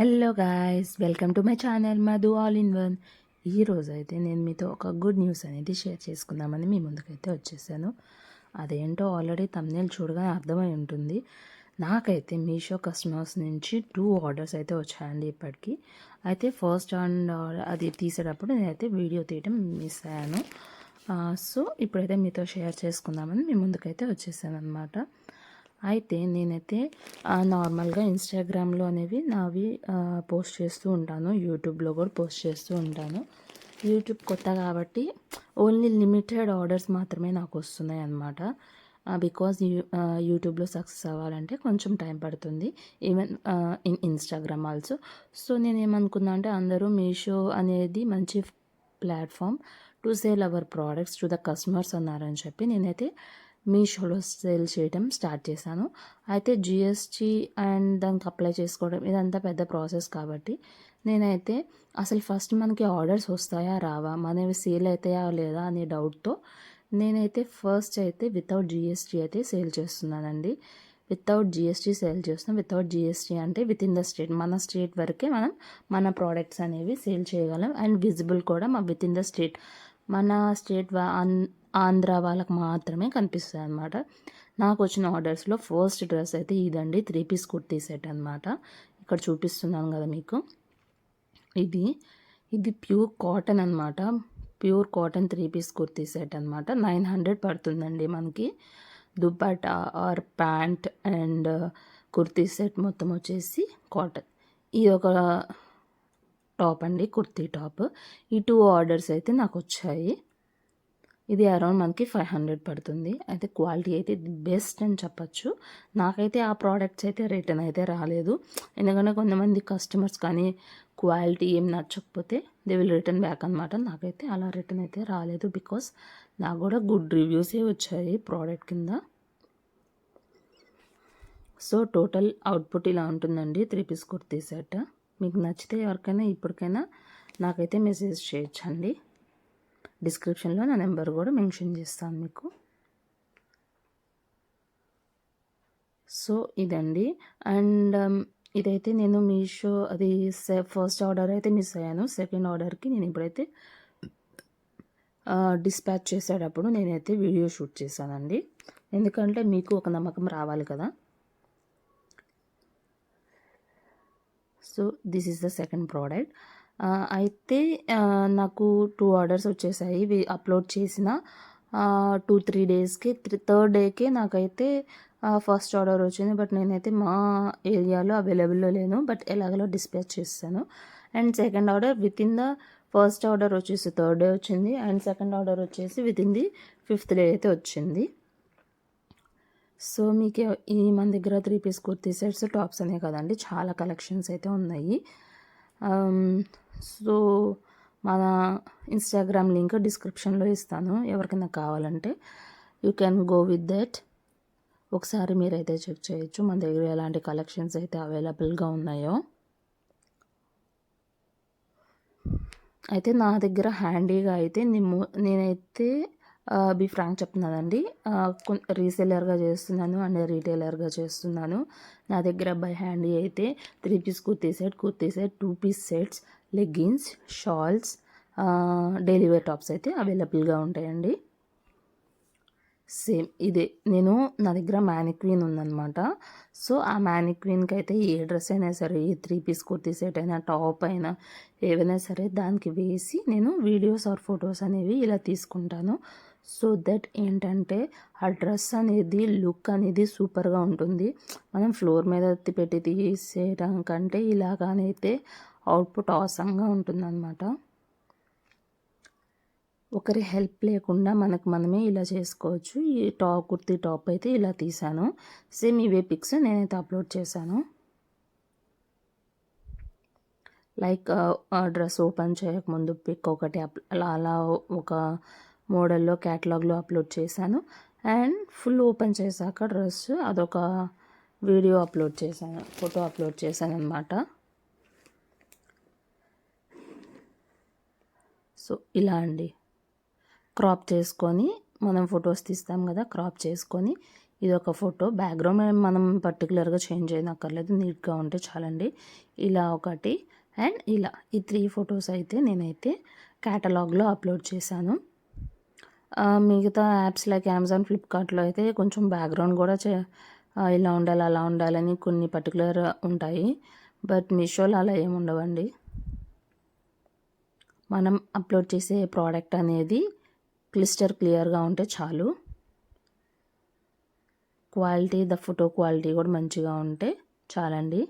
Hello guys, welcome to my channel Madhu all in one. ఈరోజు అయితే నేను మీతో ఒక గుడ్ న్యూస్ అనేది షేర్ చేసుకుందామని మీ ముందుకైతే వచ్చేసాను. అదేంటో ఆల్రెడీ థంబ్నెయిల్ చూడగానే అర్థమై ఉంటుంది. నాకైతే మీషో కస్టమర్స్ నుంచి 2 ఆర్డర్స్ అయితే వచ్చాయండి ఇప్పటికీ. అయితే ఫస్ట్ అది తీసేటప్పుడు నేనైతే వీడియో తీయడం మిస్ అయ్యాను. సో ఇప్పుడైతే మీతో షేర్ చేసుకుందామని మీ ముందుకైతే వచ్చేసాను అనమాట. అయితే నేనైతే నార్మల్గా ఇన్స్టాగ్రామ్లో అనేవి నావి పోస్ట్ చేస్తూ ఉంటాను, యూట్యూబ్లో కూడా పోస్ట్ చేస్తూ ఉంటాను. యూట్యూబ్ కొత్త కాబట్టి ఓన్లీ లిమిటెడ్ ఆర్డర్స్ మాత్రమే నాకు వస్తున్నాయి అన్నమాట. బికాజ్ యూట్యూబ్లో సక్సెస్ అవ్వాలంటే కొంచెం టైం పడుతుంది, even in Instagram also. So నేను ఏమనుకున్నా అంటే అందరూ మీషో అనేది మంచి platform to sale hour products to the customers అన్నారని చెప్పి నేనైతే మీషోలో సేల్ చేయడం స్టార్ట్ చేశాను. అయితే జిఎస్టీ అండ్ దానికి అప్లై చేసుకోవడం ఇదంతా పెద్ద ప్రాసెస్ కాబట్టి నేనైతే అసలు ఫస్ట్ మనకి ఆర్డర్స్ వస్తాయా రావా, మనవి సేల్ అవుతాయా లేదా అనే డౌట్తో నేనైతే ఫస్ట్ అయితే వితౌట్ జిఎస్టీ అయితే సేల్ చేస్తున్నానండి. వితౌట్ జిఎస్టీ సేల్ చేస్తున్నాం. వితౌట్ జిఎస్టీ అంటే విత్ ఇన్ ద స్టేట్, మన స్టేట్ వరకే మనం మన ప్రోడక్ట్స్ అనేవి సేల్ చేయగలం. అండ్ విజిబుల్ కూడా మా విత్ ఇన్ ద స్టేట్, మన స్టేట్ ఆంధ్ర వాళ్ళకి మాత్రమే కనిపిస్తాయి అన్నమాట. నాకు వచ్చిన ఆర్డర్స్లో ఫస్ట్ డ్రెస్ అయితే ఇదండి, 3 పీస్ కుర్తీ సెట్ అనమాట. ఇక్కడ చూపిస్తున్నాను కదా మీకు. ఇది ప్యూర్ కాటన్ అనమాట. Pure cotton 3 piece kurti set అనమాట. 900 పడుతుందండి మనకి. Dupatta or pant and kurti set మొత్తం వచ్చేసి కాటన్. ఇది ఒక టాప్ అండి, కుర్తీ టాప్. ఈ 2 ఆర్డర్స్ అయితే నాకు వచ్చాయి. ఇది అరౌండ్ మనకి 500 పడుతుంది. అయితే క్వాలిటీ అయితే బెస్ట్ అని చెప్పచ్చు. నాకైతే ఆ ప్రోడక్ట్స్ అయితే రిటర్న్ అయితే రాలేదు, ఎందుకంటే కొంతమంది కస్టమర్స్ కానీ క్వాలిటీ ఏం నచ్చకపోతే దే విల్ రిటర్న్ బ్యాక్ అనమాట. నాకైతే అలా రిటర్న్ అయితే రాలేదు, బికాస్ నాకు కూడా గుడ్ రివ్యూసే వచ్చాయి ప్రోడక్ట్ కింద. సో టోటల్ అవుట్పుట్ ఇలా ఉంటుందండి, 3 పీస్ కుర్తీ సెట్. మీకు నచ్చితే ఎవరికైనా ఇప్పటికైనా నాకైతే మెసేజ్ చేయొచ్చండి. డిస్క్రిప్షన్లో నా నెంబర్ కూడా మెన్షన్ చేస్తాను మీకు. సో ఇదండి. అండ్ ఇదైతే నేను మీషో అది ఫస్ట్ ఆర్డర్ అయితే మిస్ అయ్యాను. సెకండ్ ఆర్డర్కి నేను ఇప్పుడైతే డిస్పాచ్ చేసేటప్పుడు నేనైతే వీడియో షూట్ చేశానండి, ఎందుకంటే మీకు ఒక నమ్మకం రావాలి కదా. So this is the second product. అయితే నాకు 2 ఆర్డర్స్ వచ్చేసాయి. ఇవి అప్లోడ్ చేసిన 2-3 డేస్కి, థర్డ్ డేకే నాకైతే ఫస్ట్ ఆర్డర్ వచ్చింది. బట్ నేనైతే మా ఏరియాలో అవైలబుల్లో లేను, బట్ ఎలాగలో డిస్పాచ్ చేస్తాను. And second order with in the first order వచ్చేసి థర్డ్ డే వచ్చింది, అండ్ సెకండ్ ఆర్డర్ వచ్చేసి with in the 5th day అయితే వచ్చింది. సో మీకు ఈ మన దగ్గర 3 పీస్ కుర్తీ సెట్స్ టాప్స్ అనే కదండి, చాలా కలెక్షన్స్ అయితే ఉన్నాయి. సో మన ఇన్స్టాగ్రామ్ లింక్ డిస్క్రిప్షన్లో ఇస్తాను, ఎవరికైనా కావాలంటే you can go with that. ఒకసారి మీరైతే చెక్ చేయొచ్చు మన దగ్గర ఎలాంటి కలెక్షన్స్ అయితే అవైలబుల్గా ఉన్నాయో. అయితే నా దగ్గర హ్యాండీగా అయితే నేనైతే బీ ఫ్రాంక్ చెప్తున్నానండి, రీసేలర్గా చేస్తున్నాను అండ్ రీటైలర్గా చేస్తున్నాను. నా దగ్గర బై హ్యాండీ అయితే 3 piece kurti set, 2 piece sets, leggings, shawls, daily wear tops అయితే అవైలబుల్గా ఉంటాయండి. సేమ్ ఇదే నా దగ్గర మ్యానిక్వీన్ ఉందన్నమాట. సో ఆ మ్యానిక్వీన్కి అయితే ఏ డ్రెస్ అయినా సరే, ఏ 3 పీస్ కుర్తీ సెట్ అయినా, టాప్ అయినా, ఏవైనా సరే దానికి వేసి నేను వీడియోస్ ఆర్ ఫొటోస్ అనేవి ఇలా తీసుకుంటాను. సో దట్ ఏంటంటే ఆ డ్రెస్ అనేది, లుక్ అనేది సూపర్గా ఉంటుంది. మనం ఫ్లోర్ మీద ఎత్తి పెట్టి తీసేయడం కంటే ఇలాగానైతే అవుట్పుట్ అవసరంగా ఉంటుందన్నమాట. ఒకరి హెల్ప్ లేకుండా మనకు మనమే ఇలా చేసుకోవచ్చు. ఈ కుర్తీ టాప్ అయితే ఇలా తీసాను. సేమ్ ఇవే పిక్స్ నేనైతే అప్లోడ్ చేశాను. లైక్ డ్రెస్ ఓపెన్ చేయకముందు పిక్ ఒకటి అలా ఒక మోడల్లో క్యాటలాగ్లో అప్లోడ్ చేశాను. అండ్ ఫుల్ ఓపెన్ చేశాక డ్రెస్ అదొక వీడియో అప్లోడ్ చేశాను, ఫోటో అప్లోడ్ చేశాను అనమాట. సో ఇలా అండి, క్రాప్ చేసుకొని మనం ఫొటోస్ తీస్తాం కదా, క్రాప్ చేసుకొని ఇది ఒక ఫోటో. బ్యాక్గ్రౌండ్ మనం పర్టికులర్గా చేంజ్ చేయనక్కర్లేదు, నీట్గా ఉంటే చాలండి. ఇలా ఒకటి అండ్ ఇలా ఈ 3 ఫొటోస్ అయితే నేనైతే క్యాటలాగ్లో అప్లోడ్ చేశాను. మిగతా యాప్స్ లైక్ అమెజాన్, ఫ్లిప్కార్ట్లో అయితే కొంచెం బ్యాక్గ్రౌండ్ కూడా ఇలా ఉండాలి అలా ఉండాలని కొన్ని పర్టికులర్ ఉంటాయి. బట్ మీషోలో అలా ఏమి ఉండవండి. మనం అప్లోడ్ చేసే ప్రోడక్ట్ అనేది క్లియర్గా ఉంటే చాలు. క్వాలిటీ, ద ఫోటో క్వాలిటీ కూడా మంచిగా ఉంటే చాలండి.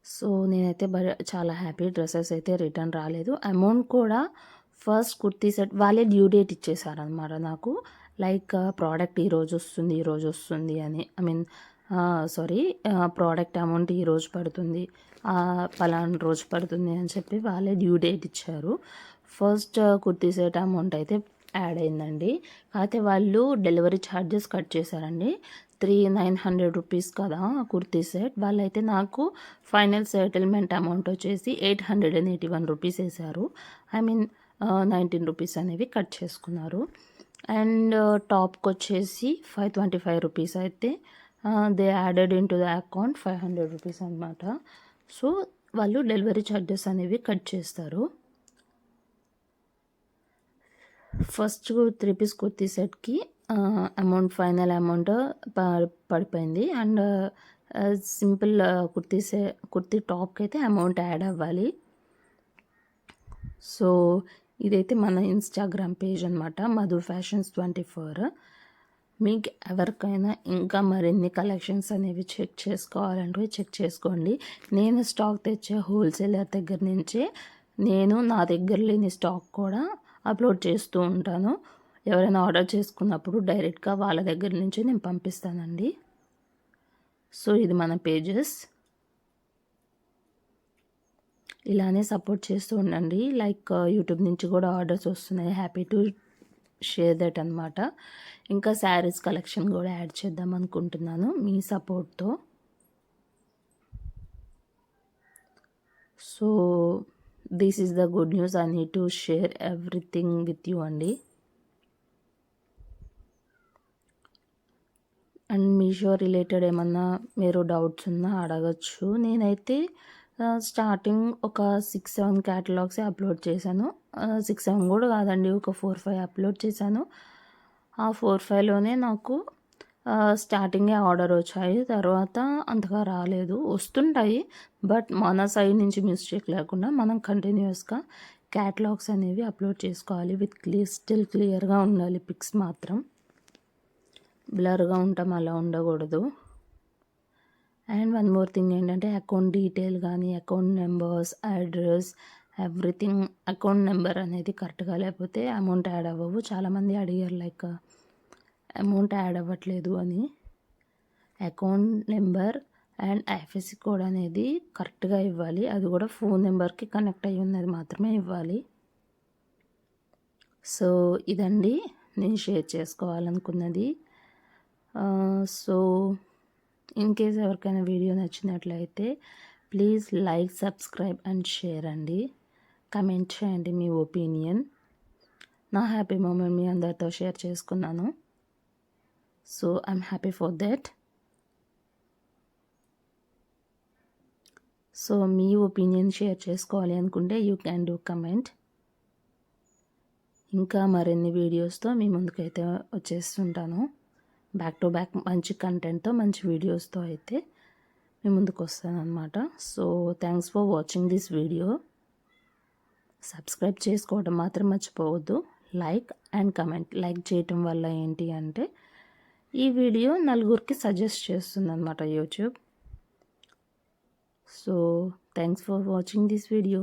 సో నేనైతే చాలా హ్యాపీ. డ్రెస్సెస్ అయితే రిటర్న్ రాలేదు. అమౌంట్ కూడా ఫస్ట్ కుర్తీ సెట్ వాళ్ళే డ్యూ డేట్ ఇచ్చేసారనమాట నాకు. లైక్ ప్రోడక్ట్ ఈరోజు వస్తుంది అని. ప్రోడక్ట్ అమౌంట్ ఈరోజు పడుతుంది, పలానా రోజు పడుతుంది అని చెప్పి వాళ్ళే డ్యూ డేట్ ఇచ్చారు. ఫస్ట్ కుర్తీ సెట్ అమౌంట్ అయితే యాడ్ అయిందండి. అయితే వాళ్ళు డెలివరీ ఛార్జెస్ కట్ చేశారండి. 900 రూపీస్ కదా కుర్తీ సెట్. వాళ్ళైతే నాకు ఫైనల్ సెటిల్మెంట్ అమౌంట్ వచ్చేసి 881 రూపీస్ వేశారు. 19 రూపీస్ అనేవి కట్ చేసుకున్నారు. అండ్ టాప్కి వచ్చేసి 525 రూపీస్ అయితే they added in to the account 500 rupees అనమాట. సో వాళ్ళు డెలివరీ ఛార్జెస్ అనేవి కట్ చేస్తారు. ఫస్ట్ 3 పీస్ కుర్తీ సెట్కి అమౌంట్, ఫైనల్ అమౌంట్ పడిపోయింది. అండ్ సింపుల్ కుర్తీ టాప్కి అయితే అమౌంట్ యాడ్ అవ్వాలి. సో ఇదైతే మన ఇన్స్టాగ్రామ్ పేజ్ అనమాట, మధు ఫ్యాషన్స్ 24. మీకు ఎవరికైనా ఇంకా మరిన్ని కలెక్షన్స్ అనేవి చెక్ చేసుకోవాలంటే చెక్ చేసుకోండి. నేను స్టాక్ తెచ్చే హోల్సేలర్ దగ్గర నుంచే నేను నా దగ్గర లేని స్టాక్ కూడా అప్లోడ్ చేస్తూ ఉంటాను. ఎవరైనా ఆర్డర్ చేసుకున్నప్పుడు డైరెక్ట్గా వాళ్ళ దగ్గర నుంచి నేను పంపిస్తానండి. సో ఇది మన పేజెస్. ఇలానే సపోర్ట్ చేస్తూ ఉండండి. లైక్ యూట్యూబ్ నుంచి కూడా ఆర్డర్స్ వస్తున్నాయి. హ్యాపీ టు షేర్ దట్ అనమాట. ఇంకా శారీస్ కలెక్షన్ కూడా యాడ్ చేద్దాం అనుకుంటున్నాను మీ సపోర్ట్తో. So this is the good news. I need to share everything with you అండి. అండ్ మీషో రిలేటెడ్ ఏమన్నా మీరు డౌట్స్ ఉన్నా అడగచ్చు. నేనైతే స్టార్టింగ్ ఒక 6-7 క్యాటలాగ్సే అప్లోడ్ చేశాను. 6-7 కూడా కాదండి, ఒక 4-5 అప్లోడ్ చేశాను. ఆ 4-5లోనే నాకు స్టార్టింగే ఆర్డర్ వచ్చాయి. తర్వాత అంతగా రాలేదు. వస్తుంటాయి బట్ మన సైడ్ నుంచి మిస్టేక్ లేకుండా మనం కంటిన్యూస్గా క్యాటలాగ్స్ అనేవి అప్లోడ్ చేసుకోవాలి. విత్ స్టిల్ క్లియర్గా ఉండాలి. పిక్స్ మాత్రం బ్లర్గా ఉంటాం, అలా ఉండకూడదు. అండ్ వన్ మోర్ థింగ్ ఏంటంటే అకౌంట్ డీటెయిల్ కానీ, account numbers, address, everything. Account number అనేది కరెక్ట్గా లేకపోతే అమౌంట్ యాడ్ అవ్వవు. చాలామంది అడిగారు లైక్ అమౌంట్ యాడ్ అవ్వట్లేదు అని. Account number and IFSC code అనేది కరెక్ట్గా ఇవ్వాలి. అది కూడా ఫోన్ నెంబర్కి కనెక్ట్ అయ్యి ఉన్నది మాత్రమే ఇవ్వాలి. సో ఇదండి నేను షేర్ చేసుకోవాలనుకున్నది. సో ఇన్ కేస్ ఎవరికైనా వీడియో నచ్చినట్లయితే please like, subscribe and share అండి. కమెంట్ చేయండి మీ ఒపీనియన్. నా హ్యాపీ మూమెంట్ మీ అందరితో షేర్ చేసుకున్నాను. So I'm happy for that. So me opinion share చేసుకోవాలి అనుకుంటే యూ క్యాన్ డూ కమెంట్. ఇంకా మరిన్ని వీడియోస్తో మీ ముందుకైతే వచ్చేస్తుంటాను. బ్యాక్ టు బ్యాక్ మంచి కంటెంట్తో, మంచి వీడియోస్తో అయితే మీ ముందుకు వస్తాను అనమాట. So thanks for watching this video. Subscribe చేసుకోవడం మాత్రం మర్చిపోవద్దు. Like and comment. లైక్ చేయటం వల్ల ఏంటి అంటే ఈ వీడియో నలుగురికి సజెస్ట్ చేస్తుంది అనమాట YouTube. So thanks for watching this video.